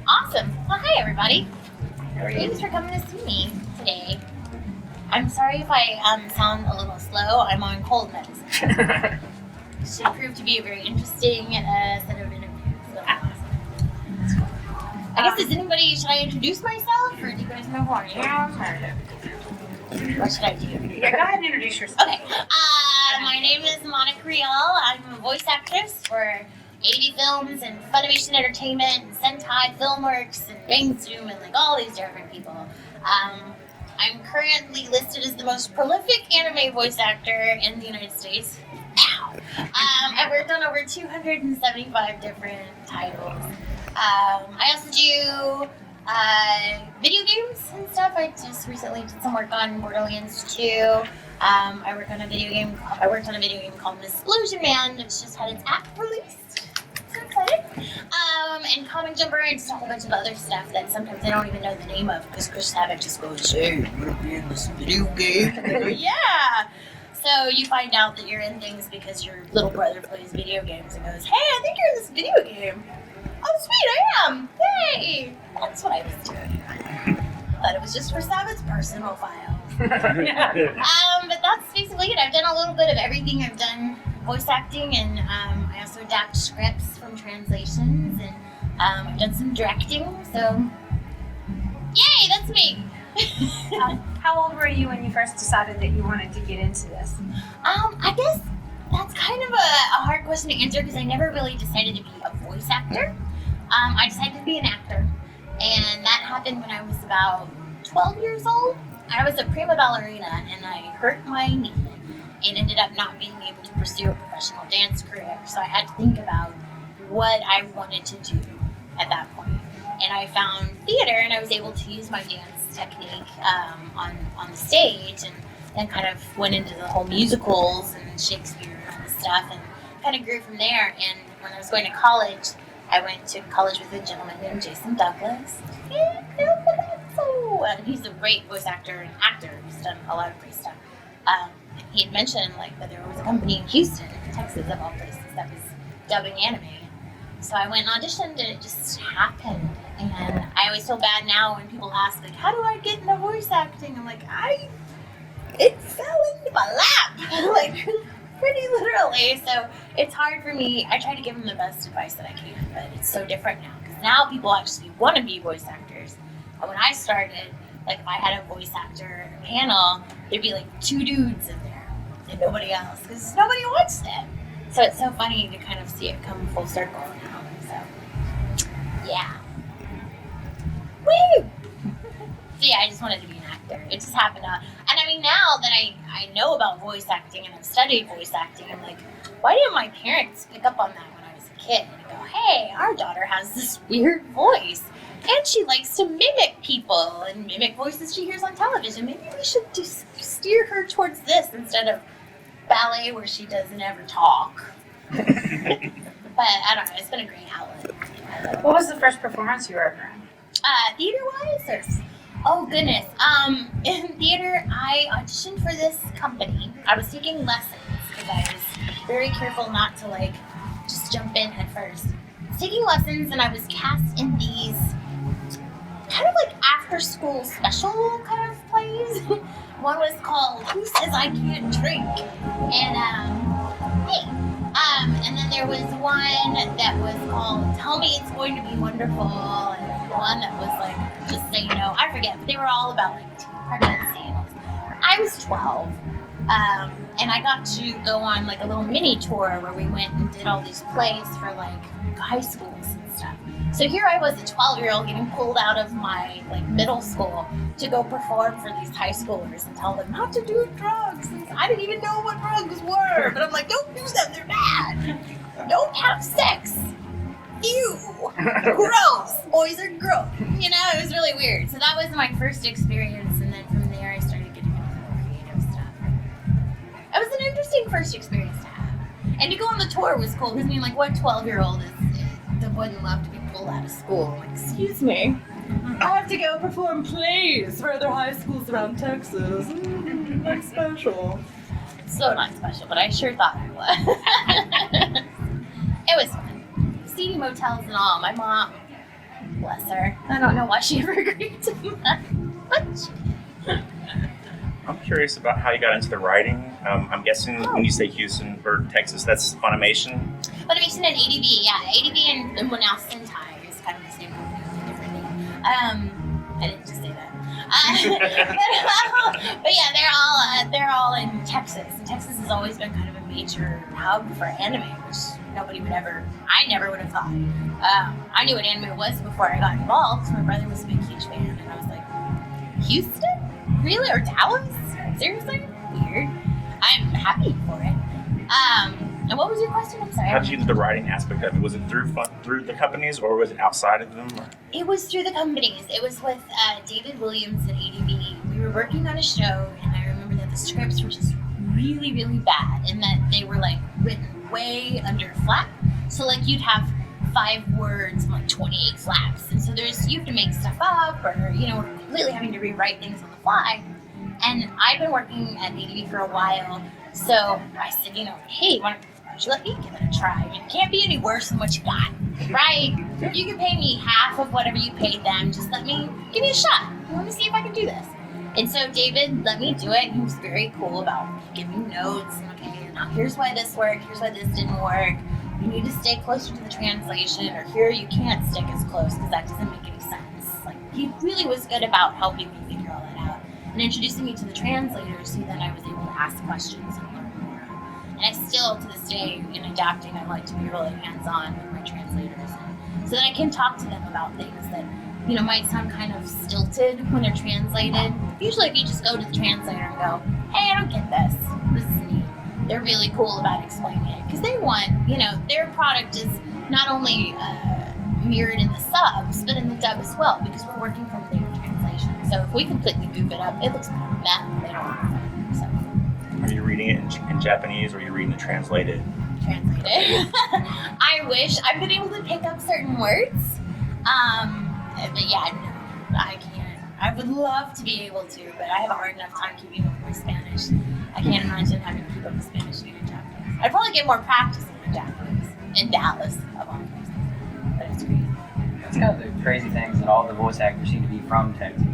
Awesome. Well, hi, everybody. Thanks for coming to see me today. I'm sorry if I sound a little slow. I'm on cold medicine. Should prove to be a very interesting set of interviews. So I guess, should I introduce myself, or do you guys know who I am? What should I do? Yeah, go ahead and introduce yourself. Okay. My name is Rial. I'm a voice actress for 80 Films and Funimation Entertainment and Sentai Filmworks and Bang Zoom and like all these different people. I'm currently listed as the most prolific anime voice actor in the United States. I've worked on over 275 different titles. I also do video games and stuff. I just recently did some work on Wonderland 2. I worked on a video game called Explosion Man, which just had its app released. So excited. And Comic Jumper and just a whole bunch of other stuff that sometimes I don't even know the name of because Chris Savick just goes, "Hey, you wanna be in this video game?" And I go, "Yeah." So you find out that you're in things because your little brother plays video games and goes, "Hey, I think you're in this video game." "Oh, sweet, I am. Yay!" That's what I was doing. Thought it was just for Savick's personal files. But that's basically it. I've done a little bit of everything. I've done voice acting, and I also adapt scripts from translations, and I've done some directing. So, yay, that's me. How old were you when you first decided that you wanted to get into this? I guess that's kind of a hard question to answer because I never really decided to be a voice actor. I decided to be an actor, and that happened when I was about 12 years old. I was a prima ballerina, and I hurt my knee and ended up not being able to pursue a professional dance career. So I had to think about what I wanted to do at that point. And I found theater, and I was able to use my dance technique on the stage, and then kind of went into the whole musicals and Shakespeare and all this stuff, and kind of grew from there. And when I was going to college, I went to college with a gentleman named Jason Douglas. And he's a great voice actor and actor who's done a lot of great stuff. He had mentioned that there was a company in Houston, Texas, of all places, that was dubbing anime. So I went and auditioned, and it just happened. And I always feel bad now when people ask, how do I get into voice acting? I'm like, it fell into my lap, pretty literally. So it's hard for me. I try to give them the best advice that I can, but it's so different now. Because now people actually want to be voice actors. And when I started, if I had a voice actor panel, there'd be 2 dudes in there and nobody else, because nobody watched it. So it's so funny to kind of see it come full circle now. So, yeah. Woo! So yeah, I just wanted to be an actor. It just happened to, and I mean, now that I know about voice acting and I've studied voice acting, I'm like, why didn't my parents pick up on that when I was a kid and go, hey, our daughter has this weird voice. And she likes to mimic people and mimic voices she hears on television. Maybe we should just steer her towards this instead of ballet where she doesn't ever talk. But I don't know, it's been a great outlet. What was the first performance you were ever in? Theater-wise? Oh, goodness. In theater, I auditioned for this company. I was taking lessons because I was very careful not to, just jump in head first. I was taking lessons, and I was cast in these kind of after-school special kind of plays. One was called Who Says I Can't Drink? And, and then there was one that was called Tell Me It's Going to Be Wonderful, and one that was Just Say No. I forget, but they were all about teen pregnancy. I was 12, and I got to go on a little mini tour where we went and did all these plays for high schools and stuff. So here I was, a 12-year-old, getting pulled out of my middle school to go perform for these high schoolers and tell them not to do drugs. And I didn't even know what drugs were, but I'm like, don't do them, they're bad. Don't have sex. Ew. Gross. Boys are gross. It was really weird. So that was my first experience, and then from there I started getting into more creative stuff. It was an interesting first experience to have. And to go on the tour was cool, because what 12-year-old that wouldn't love to be pulled out of school? Excuse me. I have to go perform plays for other high schools around Texas. That's special. So not special, but I sure thought I was. It was fun. Seedy motels and all. My mom bless her. I don't know why she ever agreed to that. I'm curious about how you got into the writing. I'm guessing when you say Houston or Texas, that's Funimation. Funimation and ADV, yeah. ADV and well, now Sentai is kind of the same company with a different name. I didn't just say that. But yeah, they're all in Texas. And Texas has always been kind of a major hub for anime, which I never would have thought. I knew what anime was before I got involved. My brother was a big, huge fan, and I was like, Houston? Really? Or Dallas? Seriously? Weird. I'm happy for it. And what was your question? I'm sorry. How did you get the writing aspect of it? Was it through the companies, or was it outside of them? Or? It was through the companies. It was with David Williams at ADV. We were working on a show, and I remember that the scripts were just really, really bad, and that they were like written way under flap. So like you'd have 5 words and like 28 flaps, and so you have to make stuff up, or we're completely having to rewrite things on the fly. And I've been working at ADV for a while, so I said, hey, why don't you let me give it a try? I mean, it can't be any worse than what you got, right? You can pay me half of whatever you paid them. Just give me a shot. Let me see if I can do this. And so David let me do it. He was very cool about giving notes. And okay, now here's why this worked. Here's why this didn't work. You need to stay closer to the translation, or here you can't stick as close because that doesn't make any sense. Like, he really was good about helping me figure all that out and introducing me to the translators, so then I was able to ask questions and learn more. And I still, to this day, in adapting, I like to be really hands-on with my translators, so that I can talk to them about things that might sound kind of stilted when they're translated. Usually if you just go to the translator and go, hey, I don't get this. This is neat. They're really cool about explaining it. Because they want, their product is not only mirrored in the subs, but in the dub as well, because we're working from their translation. So if we completely goof it up, it looks kind of bad. They don't want it. So. Are you reading it in Japanese, or are you reading it translated? Translated. I wish. I've been able to pick up certain words. But yeah, no, I can't. I would love to be able to, but I have a hard enough time keeping up with my Spanish. I can't imagine having to keep up with Spanish and Japanese. I'd probably get more practice in Japanese in Dallas, of all places. But it's crazy. It's kind of the crazy things that all the voice actors seem to be from Texas.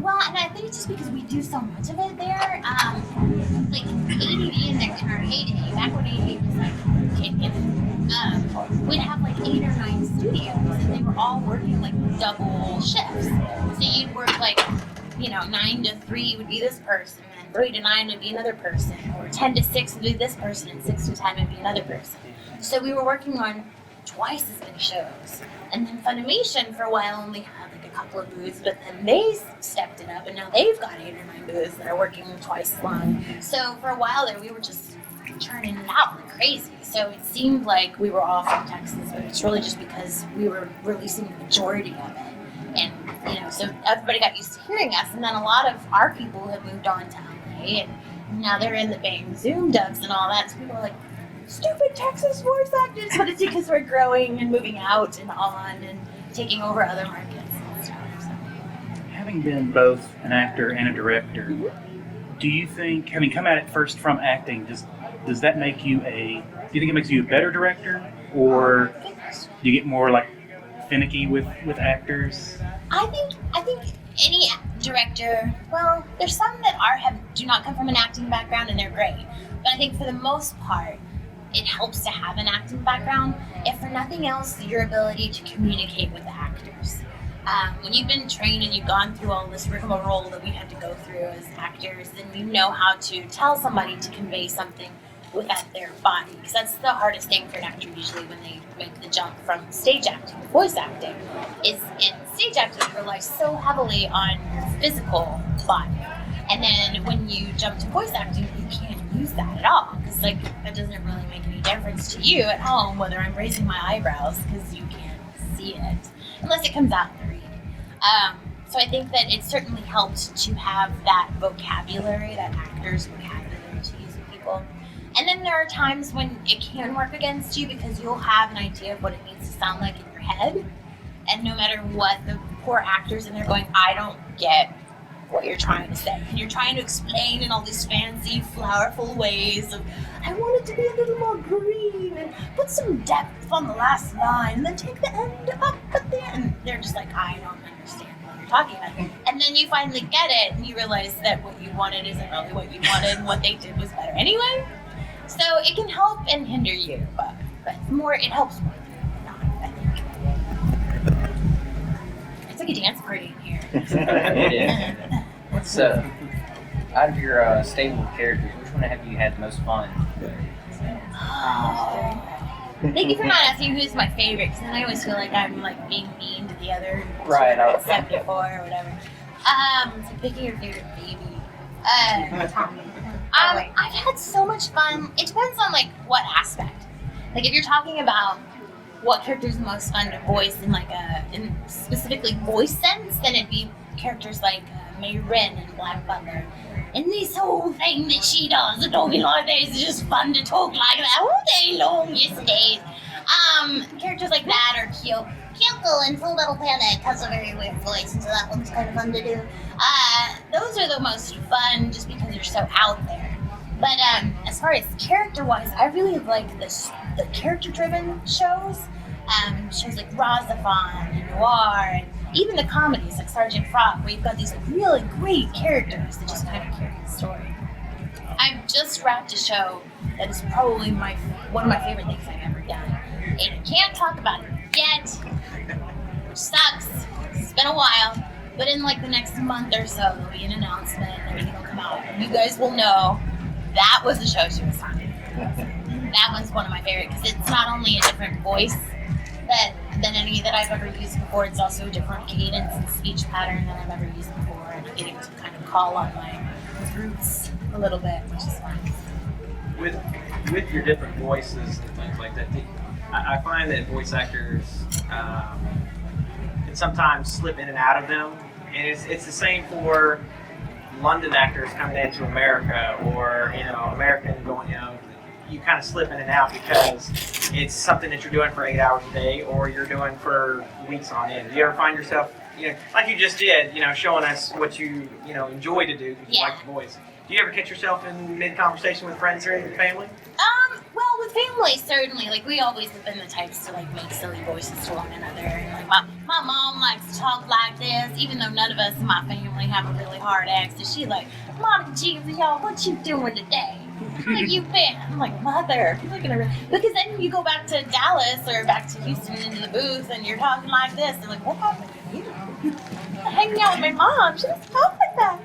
Well, and I think it's just because we do so much of it there. Like ADV in our heyday, back when ADV was like kid, we'd have like 8 or 9 studios, and they were all working like double shifts. So you'd work like, 9 to 3 would be this person, and 3 to 9 would be another person, or 10 to 6 would be this person, and 6 to 10 would be another person. So we were working on twice as many shows. And then Funimation for a while only had like a couple of booths, but then they stepped it up, and now they've got 8 or 9 booths that are working twice as long. So for a while there, we were just churning it out like crazy. So it seemed like we were all from Texas, but it's really just because we were releasing the majority of it. And, so everybody got used to hearing us, and then a lot of our people have moved on to LA, and now they're in the Bang Zoom dubs and all that, so people are like, stupid Texas voice actors, but it's because we're growing and moving out and on and taking over other markets and stuff. So. Having been both an actor and a director, do you think, having come at it first from acting, does that make you do you think it makes you a better director, or do you get more like finicky with actors? I think any director, well, there's some that do not come from an acting background and they're great, but I think for the most part, it helps to have an acting background, if for nothing else, your ability to communicate with the actors. When you've been trained and you've gone through all this rigmarole that we had to go through as actors, then you know how to tell somebody to convey something without their body, because that's the hardest thing for an actor usually when they make the jump from stage acting to voice acting, is in stage acting you rely so heavily on your physical body, and then when you jump to voice acting you can't use that at all, because like that doesn't really make any difference to you at home whether I'm raising my eyebrows, because you can't see it unless it comes out in the read. So I think that it certainly helped to have that vocabulary, that actor's vocabulary to use with people. And then there are times when it can work against you, because you'll have an idea of what it needs to sound like in your head, and no matter what, the poor actors in there going, I don't get what you're trying to say. And you're trying to explain in all these fancy, flowerful ways of, I want it to be a little more green and put some depth on the last line and then take the end up at the end. They're just like, I don't understand what you're talking about. And then you finally get it and you realize that what you wanted isn't really what you wanted and what they did was better anyway. So it can help and hinder you, but more, it helps more than not, I think. It's like a dance party in here. It is. What's out of your stable of characters, which one have you had the most fun with? Thank you for not asking who's my favorite, because then I always feel like I'm like being mean to the other Right, I- 74 or whatever. It's like picking your favorite baby. I've had so much fun. It depends on like what aspect. Like if you're talking about what character is most fun to voice in like in specifically voice sense, then it'd be characters like May Wren and Black Butler. And this whole thing that she does, the talking like this, is just fun to talk like that all day long, yes days. Characters like that are cute. Kyoko in Full Metal Panic has a very weird voice, and so that one's kind of fun to do. Those are the most fun just because they're so out there. But as far as character-wise, I really like the character-driven shows. Shows like Razafon and Noir, and even the comedies like Sergeant Frog, where you've got these really great characters that just kind of carry the story. I've just wrapped a show that is probably one of my favorite things I've ever done. And I can't talk about it yet, which sucks. It's been a while. But in like the next month or so, there'll be an announcement and everything will come out. And you guys will know that was the show she was on. That one's one of my favorite because it's not only a different voice than any that I've ever used before, it's also a different cadence and speech pattern than I've ever used before. And I'm getting to kind of call on my roots a little bit, which is fun. With your different voices and things like that, I find that voice actors can sometimes slip in and out of them, and it's the same for London actors coming into America, or American going, you kind of slip in and out because it's something that you're doing for 8 hours a day, or you're doing for weeks on end. Do you ever find yourself, like you just did, showing us what you enjoy to do because you like the voice? Do you ever catch yourself in mid-conversation with friends or your family? Well, with family, certainly. Like, we always have been the types to, like, make silly voices to one another. And, like, my mom likes to talk like this, even though none of us in my family have a really hard accent. She's like, Monica G, y'all, what you doing today? How you been? I'm like, Mother, you're looking at because then you go back to Dallas or back to Houston into the booth and you're talking like this. And like, what happened to you? I'm hanging out with my mom. She doesn't talk like that.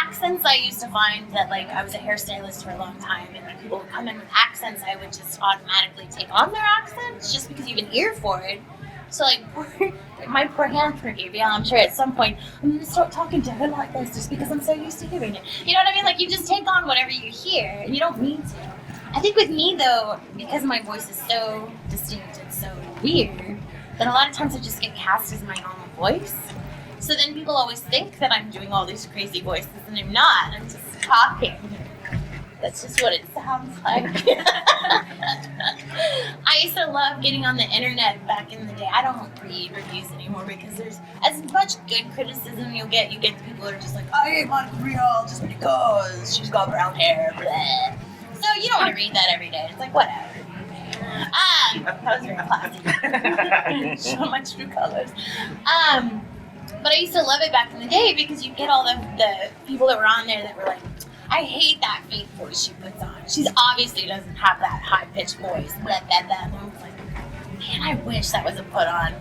Accents, I used to find that, like, I was a hairstylist for a long time, and when people would come in with accents, I would just automatically take on their accents just because you have an ear for it. So, like, my poor hand for yeah, I'm sure at some point I'm going to start talking to her like this just because I'm so used to hearing it. You know what I mean? Like, you just take on whatever you hear, and you don't mean to. I think with me, though, because my voice is so distinct and so weird, that a lot of times I just get cast as my normal voice. So then people always think that I'm doing all these crazy voices, and I'm not. I'm just talking. That's just what it sounds like. I used to love getting on the internet back in the day. I don't read reviews anymore because there's as much good criticism you get the people that are just like, I hate Monica Rial just because she's got brown hair. Blah. So you don't want to read that every day. It's like, whatever. That was very classy. Show my true colors. But I used to love it back in the day because you get all the people that were on there that were like, I hate that fake voice she puts on. She obviously doesn't have that high-pitched voice. Blah, blah, blah. And I was like, man, I wish that wasn't put on.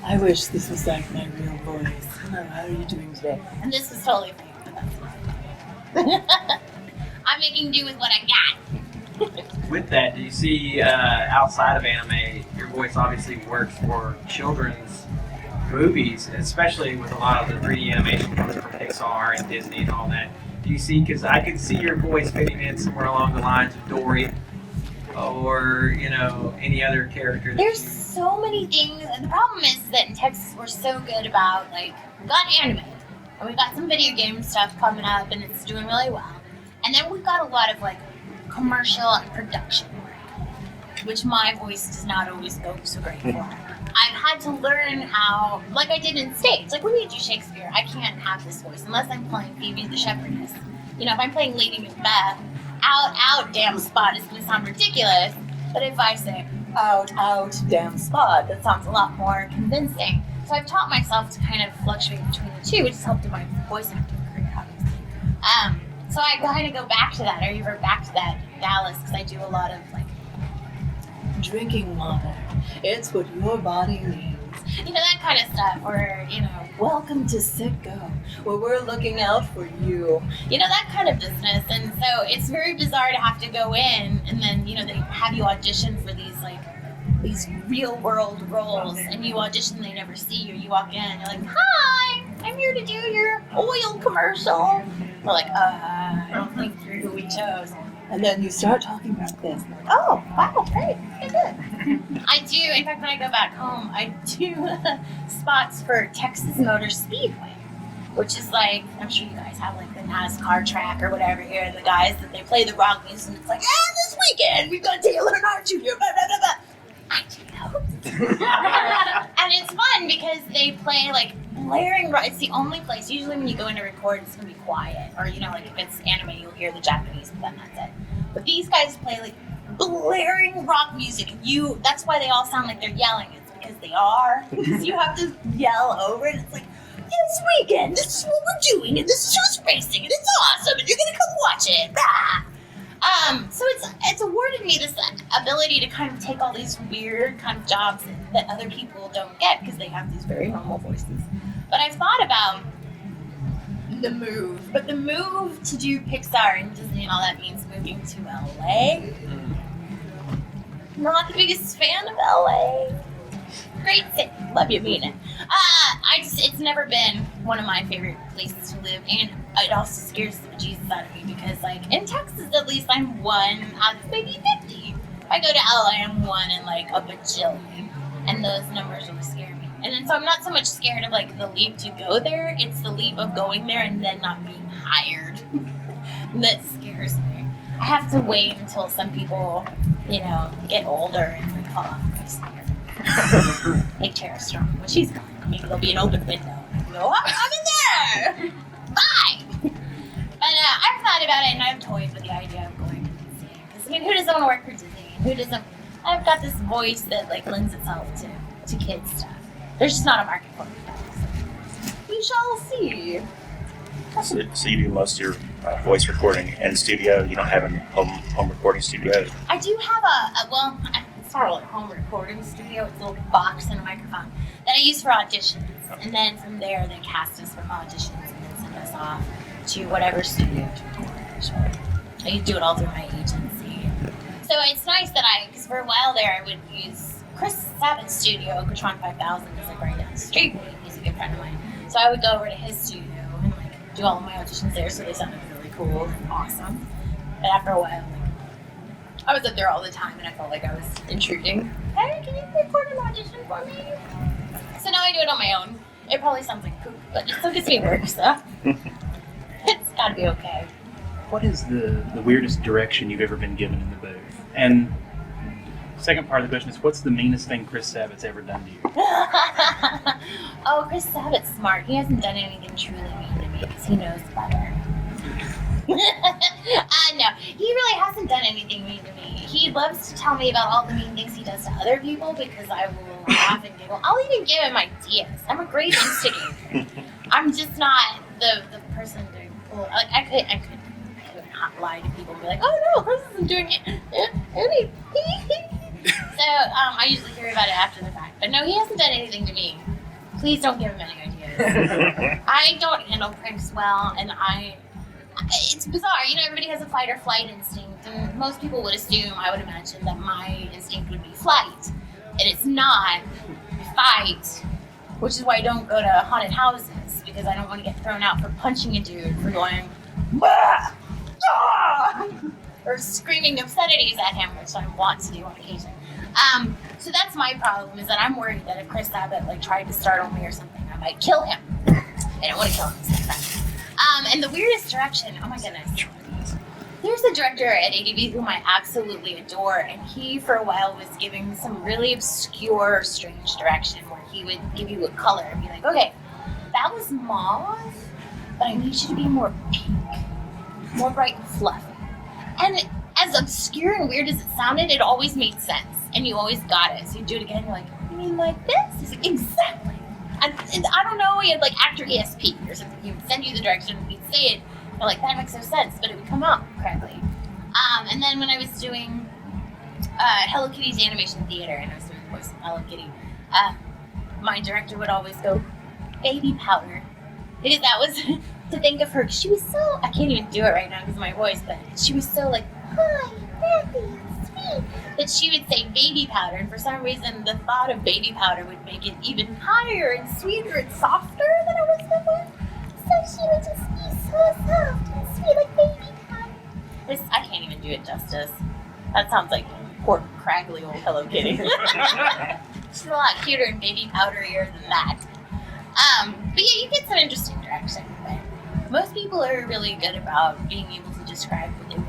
I wish this was like my real voice. Hello, how are you doing today? And this was totally fake, but that's fine. I'm making do with what I got. With that, do you see outside of anime, your voice obviously works for children's movies, especially with a lot of the 3D animation coming from Pixar and Disney and all that. Do you see, because I could see your voice fitting in somewhere along the lines of Dory or, any other character. There's so many things, and the problem is that in Texas we're so good about, like, we've got anime, and we've got some video game stuff coming up, and it's doing really well. And then we've got a lot of, like, commercial and production work, which my voice does not always go so great for. I've had to learn how, like I did in stage. Like when you do Shakespeare, I can't have this voice unless I'm playing Phoebe the Shepherdess. You know, if I'm playing Lady Macbeth, out, damn spot is going to sound ridiculous. But if I say, out, damn spot, that sounds a lot more convincing. So I've taught myself to kind of fluctuate between the two, which has helped in my voice acting career, obviously. So I kind of go back to that. I revert back to that Dallas because I do a lot of like drinking water. It's what your body needs. You know, that kind of stuff. Or, you know, welcome to Sitco, where we're looking out for you. You know, that kind of business. And so it's very bizarre to have to go in and then, you know, they have you audition for these real world roles, and you audition, they never see you. You walk in, you're like, hi, I'm here to do your oil commercial. We're like, I don't think through who we chose. And then you start talking about this. Like, oh, wow, great, good. I do, in fact, when I go back home, I do spots for Texas Motor Speedway, which is like, I'm sure you guys have like the NASCAR track or whatever here, the guys that they play the rock music, and it's like, this weekend we've got Taylor and Art Jr., blah, blah, blah, blah. I do know. And it's fun because they play like blaring, it's the only place, usually when you go in to record, it's gonna be quiet, or you know, like if it's anime, you'll hear the Japanese, but then that's it. But these guys play like blaring rock music, and that's why they all sound like they're yelling. It's because they are, because you have to yell over it. It's like, this weekend, this is what we're doing, and this is who's racing, and it's awesome, and you're gonna come watch it. Rah! So it's awarded me this ability to kind of take all these weird kind of jobs that other people don't get because they have these very normal voices. But I've thought about the move. But the move to do Pixar and Disney and all that means moving to LA. Not the biggest fan of LA. Great city. Love you, mean it. It's never been one of my favorite places to live, and it also scares the bejesus out of me because, like, in Texas at least, I'm one out of maybe 50. If I go to LA, I'm one in like a bajillion, and those numbers really scare me. And then so I'm not so much scared of like the leap to go there; it's the leap of going there and then not being hired that scares me. I have to wait until some people, you know, get older and like fall off my snare. Like Tara Strong, when she's gone, maybe there'll be an open window. I can go, I'm in there! Bye! But I've thought about it and I've toyed with the idea of going to Disney. Because, I mean, who doesn't want to work for Disney? Who doesn't? I've got this voice that, like, lends itself to kids' stuff. There's just not a market for it. We shall see. So you do most of your voice recording in studio? You don't have a home recording studio? I do have it's not really a home recording studio. It's a little box and a microphone that I use for auditions. And then from there, they cast us from auditions and then send us off to whatever studio to record. So I do it all through my agency. So it's nice that because for a while there, I would use Chris Sabat's studio, Okatron 5000, is like right down the street. He's a good friend of mine. So I would go over to his studio and like do all of my auditions there, so they sounded really cool and awesome. But after a while, I was up there all the time, and I felt like I was intruding. Hey, can you record an audition for me? So now I do it on my own. It probably sounds like poop, but it still gets me work, so it's gotta be okay. What is the weirdest direction you've ever been given in the booth? And second part of the question is, what's the meanest thing Chris Sabat's ever done to you? Oh, Chris Sabat's smart. He hasn't done anything truly mean to me because he knows better. No, he really hasn't done anything mean to me. He loves to tell me about all the mean things he does to other people because I will laugh and giggle. I'll even give him ideas. I'm a great instigator. I'm just not the person to pull. Like I could not lie to people and be like, oh no, Chris isn't doing it. So I usually hear about it after the fact. But no, he hasn't done anything to me. Please don't give him any ideas. I don't handle pranks well, and it's bizarre, you know, everybody has a fight or flight instinct, and most people would assume, I would imagine, that my instinct would be flight, and it's not fight, which is why I don't go to haunted houses, because I don't want to get thrown out for punching a dude for going, bah! Ah! Or screaming obscenities at him, which I want to do on occasion. So that's my problem, is that I'm worried that if Chris Sabat tried to startle me or something, I might kill him. I don't want to kill him. And the weirdest direction, oh my goodness. there's a director at ADV whom I absolutely adore, and he for a while was giving some really obscure, strange direction where he would give you a color and be like, okay, that was mauve, but I need you to be more pink, more bright and fluffy. And as obscure and weird as it sounded, it always made sense, and you always got it. So you do it again, you're like, you mean like this? He's like, exactly. And I don't know, he had like actor ESP or something. He would send you the direction, and he'd say it, you're like, that makes no sense, but it would come out correctly. And then when I was doing Hello Kitty's animation theater, and I was doing the voice of Hello Kitty, my director would always go, baby powder. Because that was to think of her, she was so, I can't even do it right now because of my voice, but she was so like, hi, happy, sweet, that she would say baby powder, and for some reason the thought of baby powder would make it even higher and sweeter and softer than it was before. So she would just be so soft and sweet like baby powder. I can't even do it justice. That sounds like poor craggly old Hello Kitty. She's a lot cuter and baby powderier than that. But yeah, you get some interesting direction. But most people are really good about being able to describe what they want.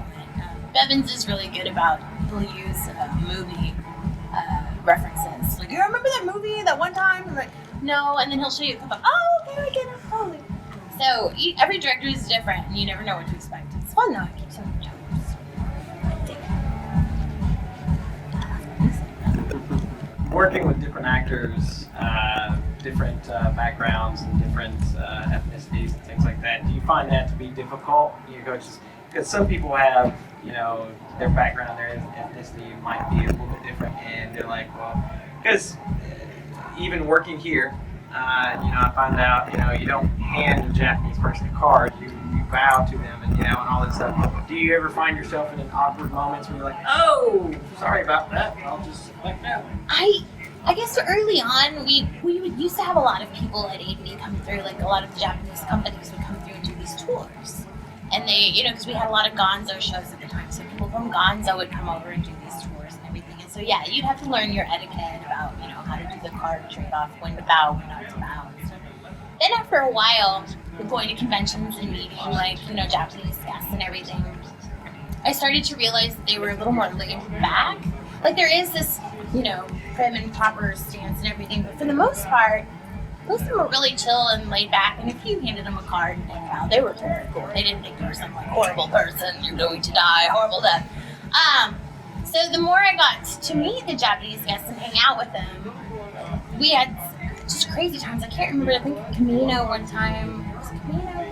Bevins is really good about, he'll use movie references. Like, you remember that movie that one time? I'm like, no, and then he'll show you a couple, oh, okay, I get it, totally. So every director is different, and you never know what to expect. It's fun though, it keeps you on your toes. Working with different actors, different backgrounds and different ethnicities and things like that, do you find that to be difficult? You go just because some people have, you know, their background, their ethnicity might be a little bit different, and they're like, well, because even working here, you know, I find out, you know, you don't hand a Japanese person a card, you bow to them, and you know, and all that stuff. Do you ever find yourself in an awkward moments where you're like, oh, sorry about that, I'll just like that? I guess early on, we used to have a lot of people at AV come through, like a lot of the Japanese companies would come through and do these tours. And they, you know, because we had a lot of Gonzo shows at the time, so people from Gonzo would come over and do these tours and everything. And so yeah, you'd have to learn your etiquette about, you know, how to do the card trade-off, when to bow, when not to bow. So then after a while, with going to conventions and meeting, like, you know, Japanese guests and everything, I started to realize that they were a little more laid back. Like, there is this, you know, prim and proper stance and everything, but for the most part, most of them were really chill and laid back, and if you handed them a card and they were very cool. They didn't think you were some like horrible person, you're going to die, horrible death. So the more I got to meet the Japanese guests and hang out with them, we had just crazy times. I can't remember, I think Camino one time, was it Camino?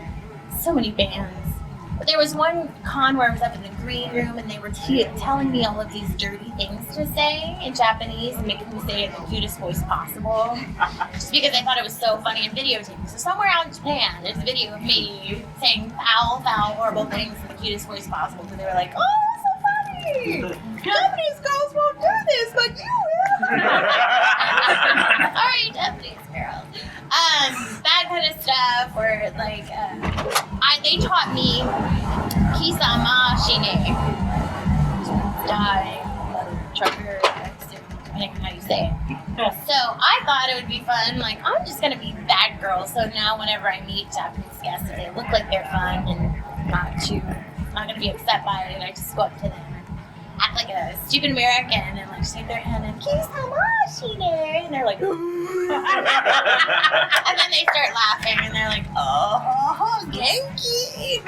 So many bands. But there was one con where I was up in the green room and they were telling me all of these dirty things to say in Japanese and making me say it in the cutest voice possible. Just because I thought it was so funny and videotaping. So somewhere out in Japan, there's a video of me saying foul, horrible things in the cutest voice possible. So they were like, oh, that's so funny! Japanese girls won't do this, but you will! Sorry, Japanese girls. That kind of stuff, or like, they taught me Kisama Shine. Die, trucker, depending on how you say it. So I thought it would be fun, like, I'm just gonna be that girl, so now whenever I meet Japanese guests, if they look like they're fun and not gonna be upset by it, I just go up to them and act like a stupid American and like shake their hand and Kisama Shine, and they're like, ooh. And then they start laughing and they're like, oh, Genki.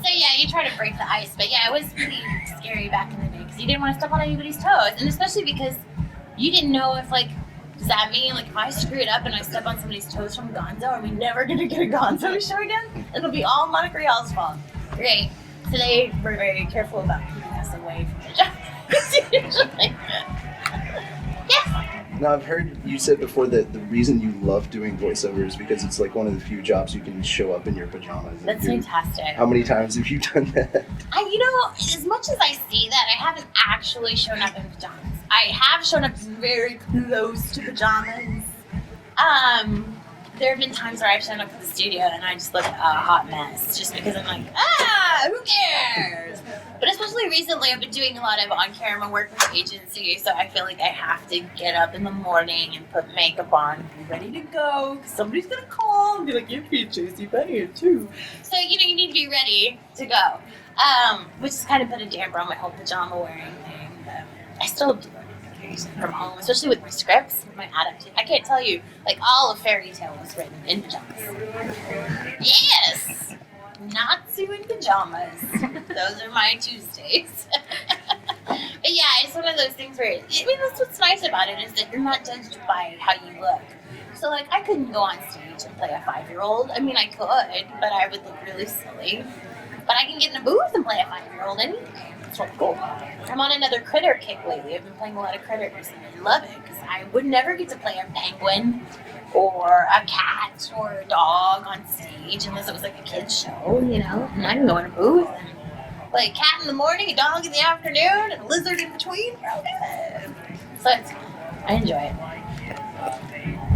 So yeah, you try to break the ice, but yeah, it was pretty scary back in the day because you didn't want to step on anybody's toes, and especially because you didn't know if, like, does that mean, like, if I screw it up and I step on somebody's toes from Gonzo, are we never gonna get a Gonzo show again? It'll be all Monica Rial's fault. Great. So they were very careful about keeping us away from the Japanese usually. Yes. Now, I've heard you said before that the reason you love doing voiceover is because it's like one of the few jobs you can show up in your pajamas. That's fantastic. How many times have you done that? You know, as much as I see that, I haven't actually shown up in pajamas. I have shown up very close to pajamas. There have been times where I've shown up at the studio and I just look a hot mess just because I'm like, who cares? But especially recently, I've been doing a lot of on-camera work with the agency, so I feel like I have to get up in the morning and put makeup on and be ready to go, because somebody's going to call and be like, you're being chasey by here too. So, you need to be ready to go. Which has kind of put a damper on my whole pajama wearing thing, but I still do it from home, especially with my scripts, my adaptation. I can't tell you, like, all of Fairy Tale was written in pajamas. Yes! Natsu in pajamas. Those are my Tuesdays. But yeah, it's one of those things where, that's what's nice about it, is that you're not judged by how you look. So, like, I couldn't go on stage and play a 5-year-old. I mean, I could, but I would look really silly. But I can get in a booth and play a 5-year-old any day. It's really cool. I'm on another critter kick lately. I've been playing a lot of critters, and I love it, because I would never get to play a penguin or a cat or a dog on stage unless it was like a kid's show, And I can go in a booth and play a cat in the morning, a dog in the afternoon, and a lizard in between. So it's fun. I enjoy it.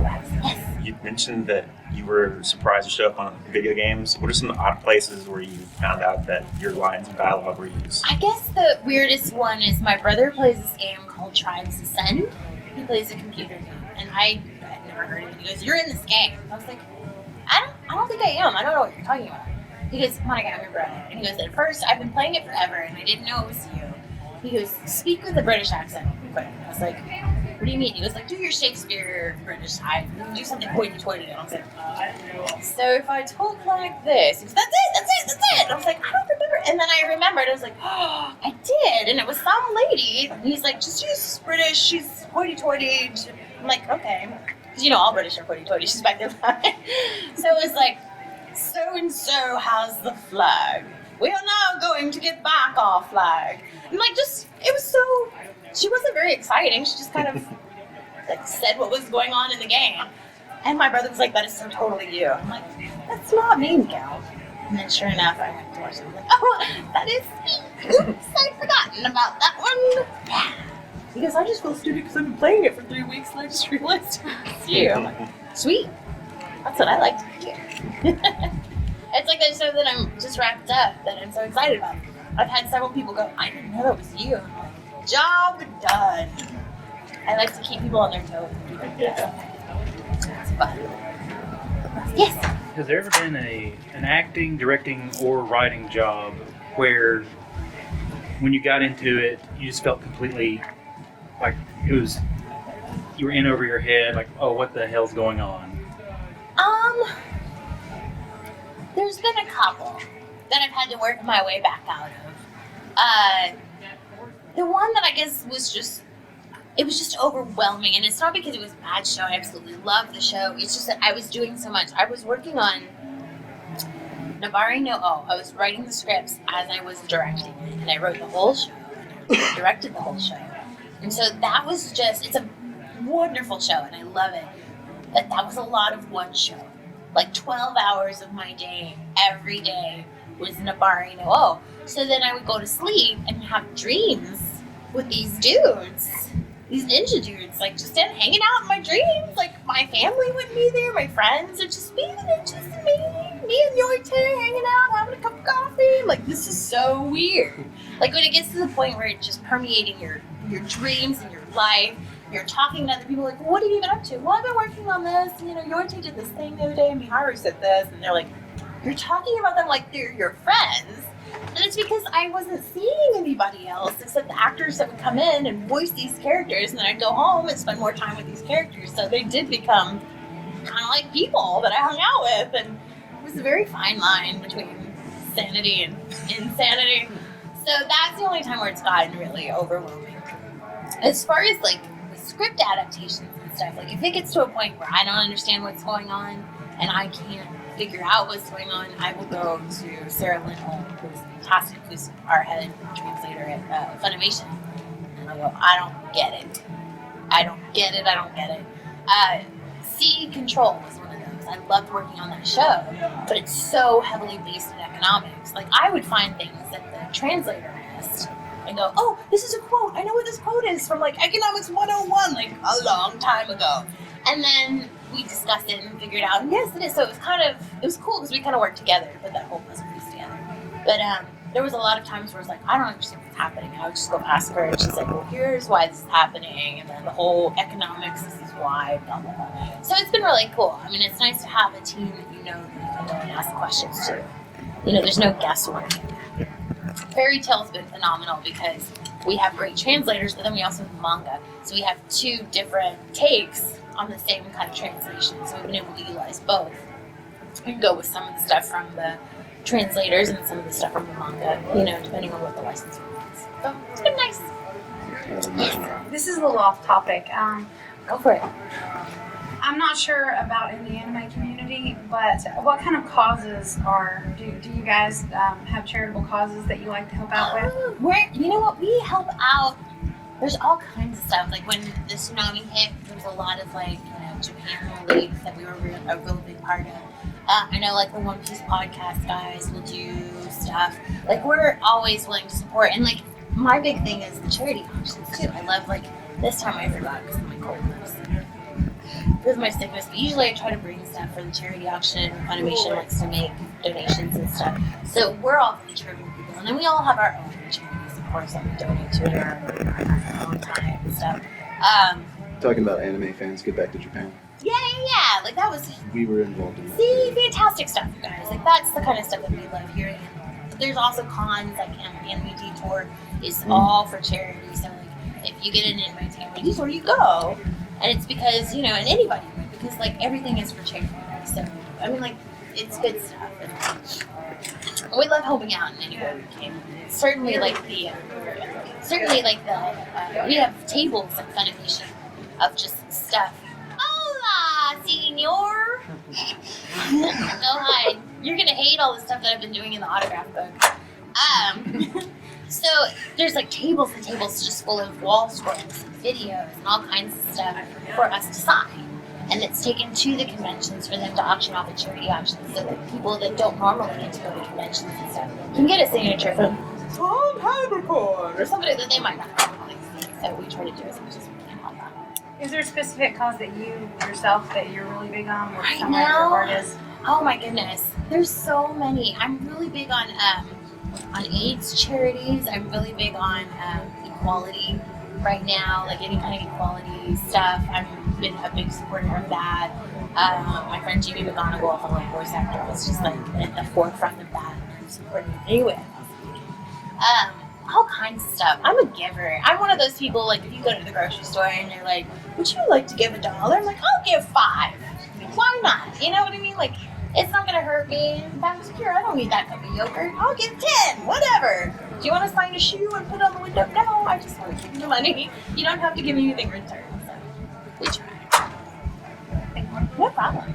Yes. You mentioned that you were surprised to show up on video games. What are some odd places where you found out that your lines of dialogue were used? I guess the weirdest one is my brother plays this game called Tribes Ascend. He plays a computer game, and I had never heard of it. He goes, "You're in this game." I was like, I don't think I am. I don't know what you're talking about. He goes, "Monica, I'm your brother." And he goes, "At first, I've been playing it forever, and I didn't know it was you." He goes, "Speak with a British accent." I was like, "What do you mean?" He goes, "Like, do your Shakespeare British side. Do something hoity-toity." And I was like, "So if I talk like this," he goes, "That's it. And I was like, "I don't remember." And then I remembered. I was like, "Oh, I did." And it was some lady. And he's like, "Just use British. She's hoity-toity." I'm like, "Okay." Because, all British are hoity-toity. She's back there. So it was like, "So-and-so has the flag. We are now going to get back our flag." And it was so, she wasn't very exciting. She just kind of said what was going on in the game. And my brother was like, "That is so totally you." I'm like, "That's not me, Gal." And then sure enough, I went to watch it. I'm like, "Oh, that is me. Oops, I'd forgotten about that one." Yeah. He goes, "I just feel stupid because I've been playing it for 3 weeks and I just realized it's you." I'm like, "Sweet. That's what I like to hear." It's like that show that I'm just wrapped up, that I'm so excited about. I've had several people go, "I didn't know that was you." I'm like, "Job done." I like to keep people on their toes. It's fun. Yes. Has there ever been an acting, directing, or writing job where when you got into it, you just felt completely like you were in over your head, like, "Oh, what the hell's going on?" There's been a couple that I've had to work my way back out of. The one that I guess was just overwhelming, and it's not because it was a bad show. I absolutely loved the show. It's just that I was doing so much. I was working on Nabari no O. I was writing the scripts as I was directing it, and I wrote the whole show, and I directed the whole show. And so that was it's a wonderful show, and I love it. But that was a lot of one show. Like 12 hours of my day, every day, was Nabari no O. So then I would go to sleep and have dreams with these dudes, these ninja dudes, just hanging out in my dreams. Like, my family wouldn't be there, my friends, it'd just be the ninjas and me and Yorte hanging out, having a cup of coffee. I'm like, this is so weird. Like, when it gets to the point where it's just permeating your dreams and your life, you're talking to other people, like, "What have you been up to?" "Well, I've been working on this, Yorte did this thing the other day, and Miharu said this," and they're like, you're talking about them like they're your friends. And it's because I wasn't seeing anybody else except the actors that would come in and voice these characters, and then I'd go home and spend more time with these characters. So they did become kind of like people that I hung out with, and it was a very fine line between sanity and insanity. So that's the only time where it's gotten really overwhelming. As far as script adaptations and stuff, if it gets to a point where I don't understand what's going on and I can't figure out what's going on, I will go to Sarah Lindholm, who's fantastic, who's our head translator at Funimation, and I'll go, "I don't get it. I don't get it. Sea Control was one of those. I loved working on that show, but it's so heavily based in economics. I would find things that the translator missed and go, "Oh, this is a quote. I know what this quote is from Economics 101, a long time ago." And then we discussed it and figured out, yes, it is. So it was cool because we kind of worked together to put that whole puzzle piece together. But there was a lot of times where it's like, I don't understand what's happening. I would just go ask her, and she's like, well, here's why this is happening, and then the whole economics, this is why, blah, blah, blah. So it's been really cool. I mean, it's nice to have a team that you know that you can go and ask questions to. You know, there's no guesswork. Fairy Tale's been phenomenal because we have great translators, but then we also have manga. So we have two different takes on the same kind of translation. So we've been able to utilize both. We can go with some of the stuff from the translators and some of the stuff from the manga, you know, depending on what the licensing is. So it's been nice. This is a little off topic. Go for it. I'm not sure about in the anime community, but what kind of causes do you guys have charitable causes that you like to help out with? You know what, we help out. There's all kinds of stuff. Like when the tsunami hit, there was a lot of like, you know, Japan relief that we were a really big part of. I know like the One Piece podcast guys will do stuff. Like we're always willing to support. And like my big thing is the charity auctions too. I love like this time I forgot because of my coldness. Because of my sickness, but usually I try to bring stuff for the charity auction. Funimation likes to make donations and stuff. So we're all really charitable people. And then we all have our own charities, of course, that we donate to in our own time and stuff. Talking about anime fans, get back to Japan. Yeah. Like that was, We were involved in that. see, fantastic stuff, you guys. Like that's the kind of stuff that we love hearing. There's also cons, like Anime Detour is all for charity. So like if you get an anime family, this is where you go. And it's because, you know, and anybody would, because like everything is for charity. So I mean, like it's good stuff. And we love helping out in any way we can. Certainly, like the we have tables at Funimation of just stuff. Hola, senor. Go hide. You're gonna hate all the stuff that I've been doing in the autograph book. So there's like tables and tables just full of wall scrolls and videos and all kinds of stuff for us to sign. And it's taken to the conventions for them to auction off at charity auctions so that people that don't normally get to go to conventions and stuff can get a signature from Tom Habercorn or somebody that they might not normally see. So we try to do as much as we can help out. Is there a specific cause that you yourself that you're really big on? Or Right somewhere now? your heart is? Oh my goodness, there's so many. I'm really big on AIDS charities. I'm really big on equality right now, like any kind of equality stuff. I've been a big supporter of that. My friend Jimmy McGonigal, a fellow voice actor, was just like at the forefront of that. I'm supporting it anyway. All kinds of stuff. I'm a giver. I'm one of those people, like if you go to the grocery store and you're like, would you like to give $1? I'm like, I'll give 5. Why not? You know what I mean? Like, it's not gonna hurt me. If I'm secure, I don't need that cup of yogurt. I'll give 10, whatever. Do you want to sign a shoe and put it on the window? No, I just want to give you the money. You don't have to give me anything in return. So we try. No problem.